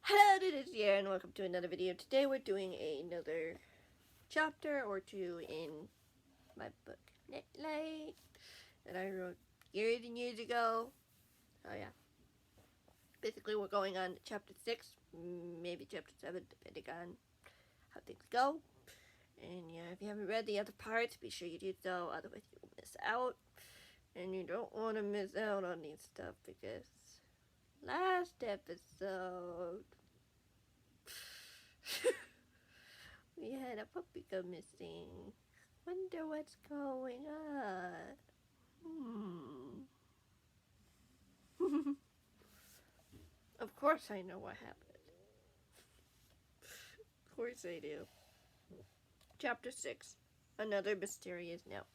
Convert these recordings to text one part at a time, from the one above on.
Hello, this is Sierra, and welcome to another video. Today we're doing another chapter or two in my book, Nightlight, that I wrote years and years ago. Oh yeah. Basically, we're going on to chapter 6, maybe chapter 7, depending on how things go. And yeah, if you haven't read the other parts, be sure you do so, otherwise you'll miss out. And you don't want to miss out on these stuff because last episode... we had a puppy go missing. Wonder what's going on. Of course I know what happened. Of course I do. Chapter 6. Another mysterious note.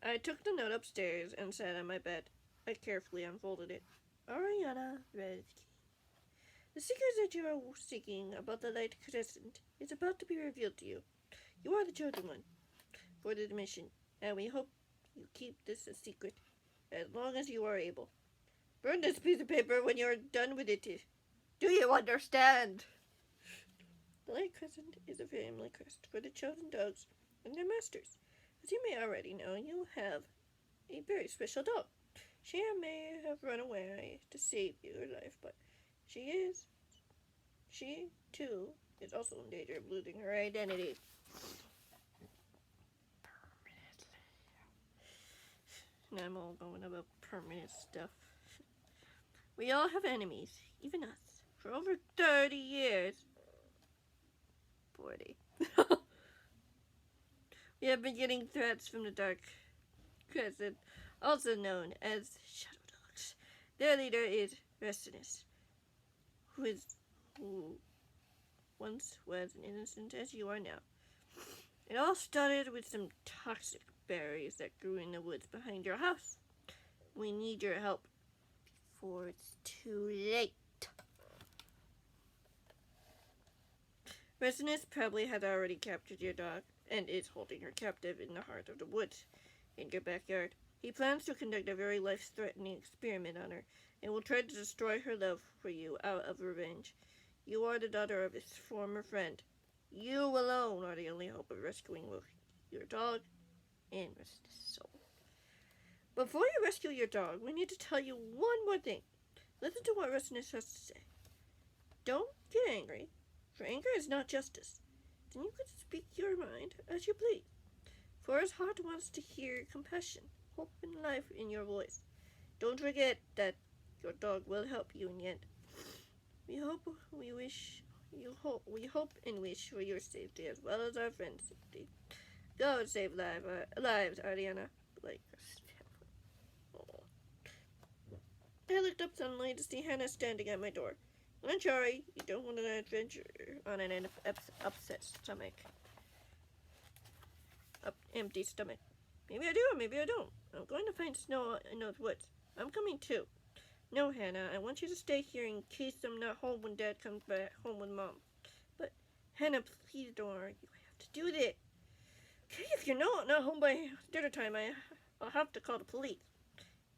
I took the note upstairs and sat on my bed. I carefully unfolded it. Ariana read. The secret that you are seeking about the light crescent is about to be revealed to you. You are the chosen one for the mission, and we hope you keep this a secret as long as you are able. Burn this piece of paper when you are done with it. Do you understand? The light crescent is a family crest for the chosen dogs and their masters. As you may already know, you have a very special dog. She may have run away to save your life, but she too is also in danger of losing her identity. And I'm all going about permanent stuff. We all have enemies, even us, for over 30 years. 40. We have been getting threats from the Dark Crescent, also known as Shadow Dogs. Their leader is Restinus, who once was as innocent as you are now. It all started with some toxic berries that grew in the woods behind your house. We need your help before it's too late. Restinus probably had already captured your dog and is holding her captive in the heart of the woods in your backyard. He plans to conduct a very life-threatening experiment on her and will try to destroy her love for you out of revenge. You are the daughter of his former friend. You alone are the only hope of rescuing your dog and Restinus' soul. Before you rescue your dog, we need to tell you one more thing. Listen to what Restinus has to say. Don't get angry, for anger is not justice. Then you can speak your mind as you please. For his heart wants to hear compassion, hope, and life in your voice. Don't forget that your dog will help you in the end. We hope and wish for your safety as well as our friends' safety. Go and save lives, Ariana. I looked up suddenly to see Hannah standing at my door. I'm sorry, you don't want an adventure on an upset stomach. Empty stomach. Maybe I do, or maybe I don't. I'm going to find snow in those woods. I'm coming too. No, Hannah, I want you to stay here in case I'm not home when Dad comes back home with Mom. But, Hannah, please don't argue. I have to do this. Okay, if you're not home by dinner time, I'll have to call the police.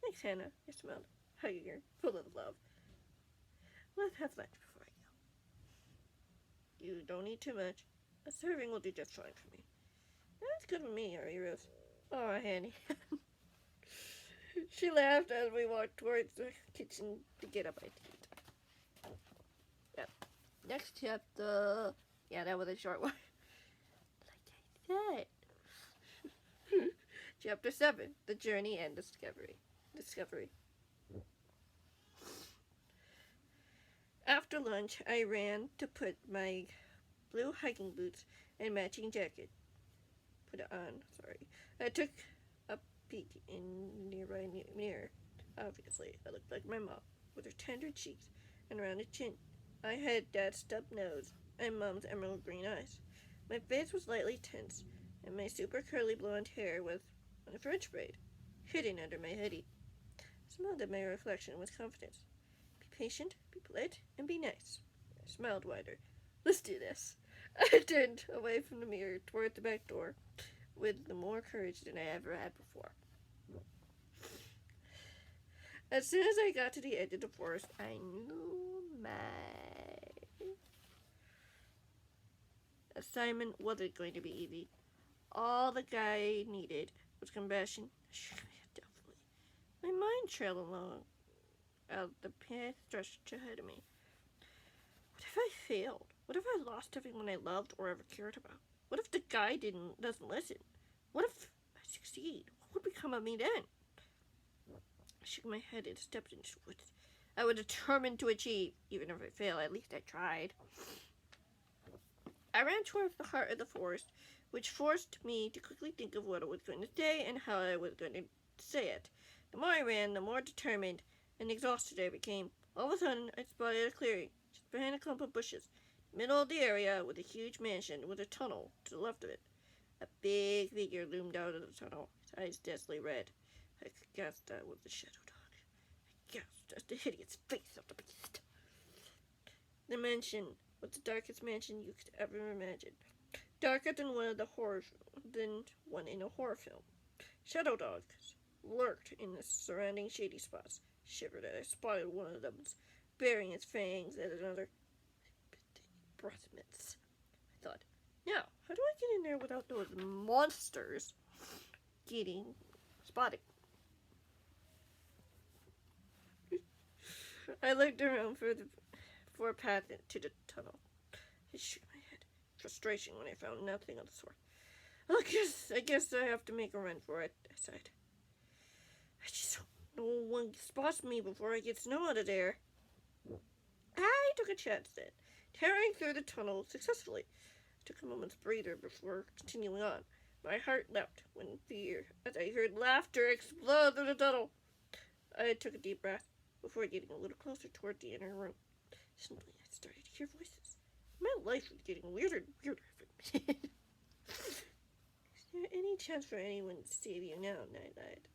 Thanks, Hannah. I smiled, hugging her, full of love. Let's have lunch before I go. You don't need too much. A serving will do just fine for me. That's good with me, Ari Rose. Oh, Hanny. She laughed as we walked towards the kitchen to get up to eat. Yep. Next chapter. Yeah, that was a short one. Like I said. Chapter 7. The Journey and Discovery. After lunch, I ran to put my blue hiking boots and matching jacket. Put it on, sorry. I took a peek in the nearby mirror. Obviously, I looked like my mom, with her tender cheeks and rounded chin. I had Dad's stub nose and Mom's emerald green eyes. My face was lightly tense, and my super curly blonde hair was on a French braid, hidden under my hoodie. I smiled at my reflection with confidence. Be patient, be polite, and be nice. I smiled wider. Let's do this. I turned away from the mirror toward the back door with more courage than I ever had before. As soon as I got to the edge of the forest, I knew my assignment wasn't going to be easy. All the guy needed was compassion. Definitely. My mind trailed along out the path stretched ahead of me. What if I failed? What if I lost everyone I loved or ever cared about? What if the guy doesn't listen? What if I succeed? What would become of me then? I shook my head and stepped into the woods. I was determined to achieve. Even if I failed, at least I tried. I ran towards the heart of the forest, which forced me to quickly think of what I was going to say and how I was going to say it. The more I ran, the more determined and exhausted I became. All of a sudden, I spotted a clearing, just behind a clump of bushes. In the middle of the area was a huge mansion with a tunnel to the left of it. A big figure loomed out of the tunnel, his eyes deathly red. I could guess that was the Shadow Dog. I gasped at the hideous face of the beast. The mansion was the darkest mansion you could ever imagine. Darker than one in a horror film. Shadow dogs lurked in the surrounding shady spots. Shivered as I spotted one of them, baring its fangs at another. Breath mints. I thought, now, how do I get in there without those monsters getting spotted? I looked around for a path to the tunnel. I shook my head. Frustration when I found nothing of the sort. I guess I have to make a run for it, I sighed. I just hope no one spots me before I get snow out of there. I took a chance then, tearing through the tunnel successfully. I took a moment's breather before continuing on. My heart leapt with fear as I heard laughter explode through the tunnel. I took a deep breath before getting a little closer toward the inner room. Suddenly, I started to hear voices. My life was getting weirder and weirder every minute. Is there any chance for anyone to save you now, Nightlight?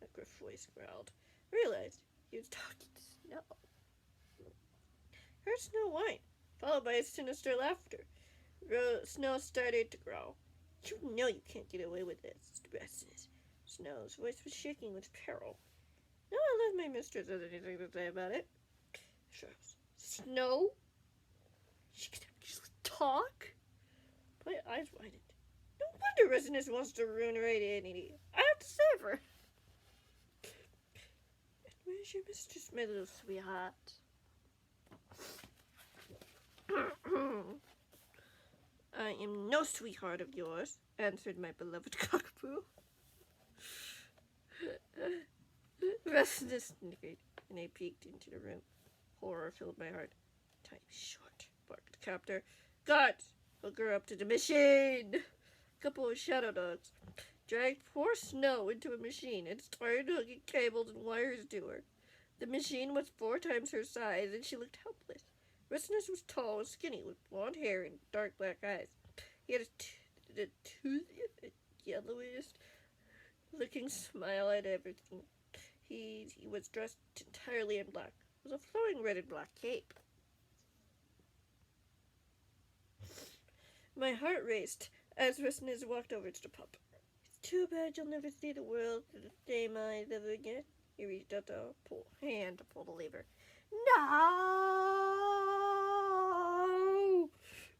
A gruff voice growled. I realized he was talking to Snow. I heard Snow whine, followed by a sinister laughter. Snow started to growl. You know you can't get away with this, Restless. Snow's voice was shaking with peril. No, I let my mistress have anything to say about it. Shrugs. Snow? She could actually talk? My eyes widened. No wonder Restless wants to ruin her identity. I have to save her. And where's your mistress, my little sweetheart? I am no sweetheart of yours, answered my beloved cockapoo. Restless snickered, and I peeked into the room. Horror filled my heart. Time short, barked the captor. Guards, hook her up to the machine! A couple of shadow dogs dragged poor Snow into a machine and started hooking cables and wires to her. The machine was 4 times her size, and she looked helpless. Restless was tall and skinny, with blonde hair and dark black eyes. He had a toothiest, yellowish-looking smile at everything. He was dressed entirely in black, with a flowing red and black cape. My heart raced as Restless walked over to the pup. It's too bad you'll never see the world through the same eyes ever again. He reached out the hand to pull the lever. No!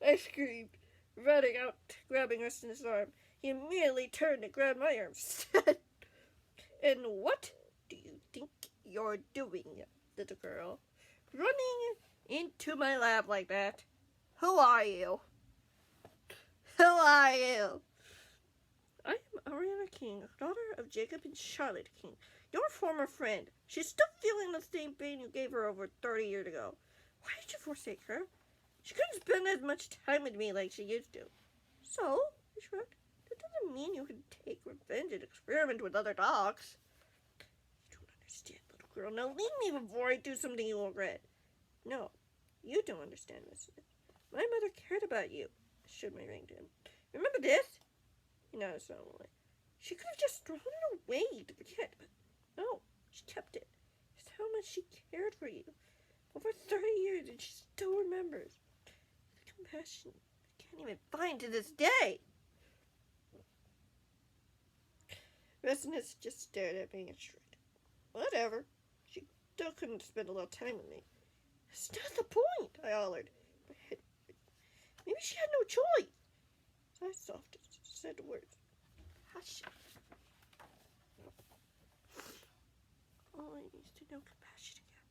I screamed, running out, grabbing Restless' arm. He immediately turned and grabbed my arm instead. And what do you think you're doing, little girl? Running into my lap like that? Who are you? Who are you? I am Ariana King, daughter of Jacob and Charlotte King, your former friend. She's still feeling the same pain you gave her over 30 years ago. Why did you forsake her? She couldn't spend as much time with me like she used to. So, I shrugged, that doesn't mean you can take revenge and experiment with other dogs. You don't understand, little girl. Now leave me before I do something you will regret. No, you don't understand, Miss Smith. My mother cared about you. I showed my ring to him. Remember this? He nodded solemnly. She could have just thrown it away to forget, but no, she kept it. Just how much she cared for you. Over 30 years, and she still remembers. The compassion I can't even find to this day. Restless just stared at me and shrugged. Whatever. She still couldn't spend a lot of time with me. That's not the point, I hollered. Maybe she had no choice. I softened, said the words. Hush. All I need is to know compassion again.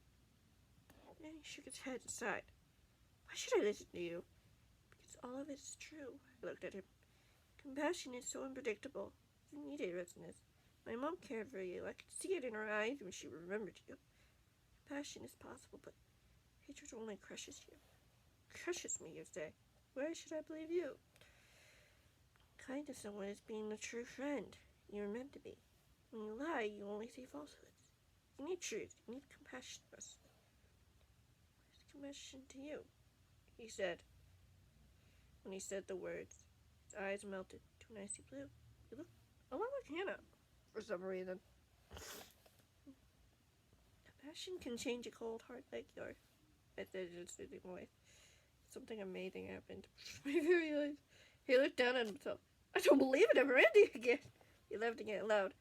Then he shook his head and sighed. Why should I listen to you? Because all of it is true. I looked at him. Compassion is so unpredictable. You need a resonance. My mom cared for you. I could see it in her eyes when she remembered you. Compassion is possible, but hatred only crushes you. Crushes me, you say. Why should I believe you? Kind to someone is being a true friend. You're meant to be. When you lie, you only see falsehoods. You need truth. You need compassion. What's compassion to you? He said. When he said the words, his eyes melted to an icy blue. He looked a lot like Hannah, for some reason. Compassion can change a cold heart like yours. I said in a soothing voice. Something amazing happened. My very eyes. He looked down at himself. I don't believe it ever ending again. He laughed again aloud.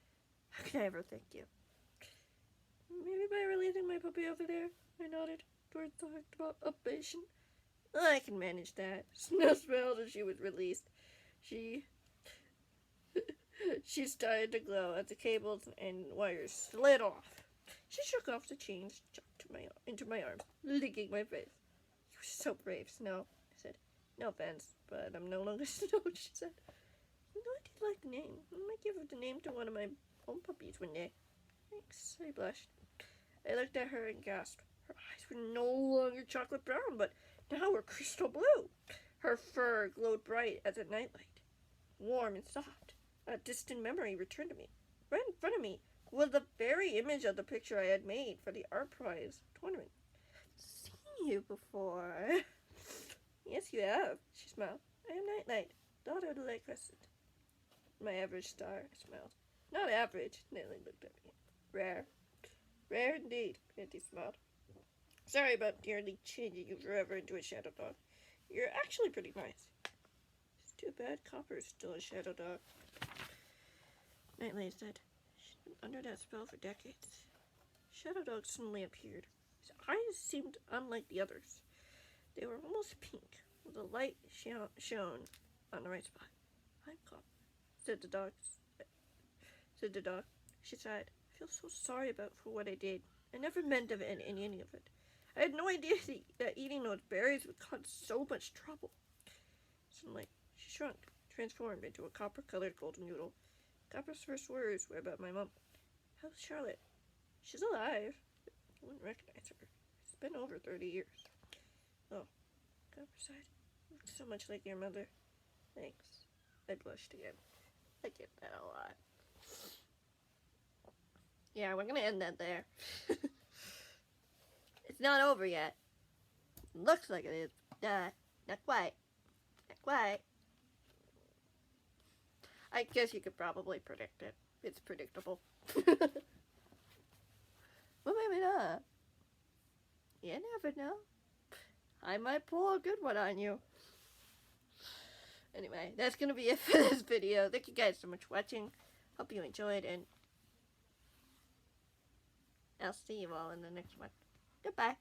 How can I ever thank you? Maybe by releasing my puppy over there. I nodded towards the occupation. I can manage that. Snow smiled as she was released. She started to glow as the cables and wires slid off. She shook off the chains, jumped into my arms, licking my face. You were so brave, Snow, I said. No offense, but I'm no longer Snow, she said. You know, I did like the name. I might give the name to one of my own puppies one day. Thanks, I blushed. I looked at her and gasped. Her eyes were no longer chocolate brown, but now were crystal blue. Her fur glowed bright as a nightlight, warm and soft. A distant memory returned to me. Right in front of me was the very image of the picture I had made for the art prize tournament. Seen you before. Yes, you have, she smiled. I am Nightlight, daughter of the Light Crescent. My average star, I smiled. Not average, Nightlight looked at me. Rare. Rare indeed, Auntie smiled. Sorry about nearly changing you forever into a shadow dog. You're actually pretty nice. It's too bad Copper's still a shadow dog. Nightlight said. She'd been under that spell for decades. Shadow Dog suddenly appeared. His eyes seemed unlike the others. They were almost pink, with the light shone on the right spot. I'm Copper, said the dog. She sighed. I feel so sorry for what I did. I never meant of any of it. I had no idea that eating those berries would cause so much trouble. Suddenly, she shrunk, transformed into a copper-colored golden noodle. Copper's first words were about my mom. How's Charlotte? She's alive. I wouldn't recognize her. It's been over 30 years. Oh, Copper sighed. You look so much like your mother. Thanks. I blushed again. I get that a lot. Yeah, we're gonna end that there. It's not over yet. Looks like it is. Not quite. Not quite. I guess you could probably predict it. It's predictable. But maybe not. You never know. I might pull a good one on you. Anyway, that's gonna be it for this video. Thank you guys so much for watching. Hope you enjoyed, and I'll see you all in the next one. Goodbye.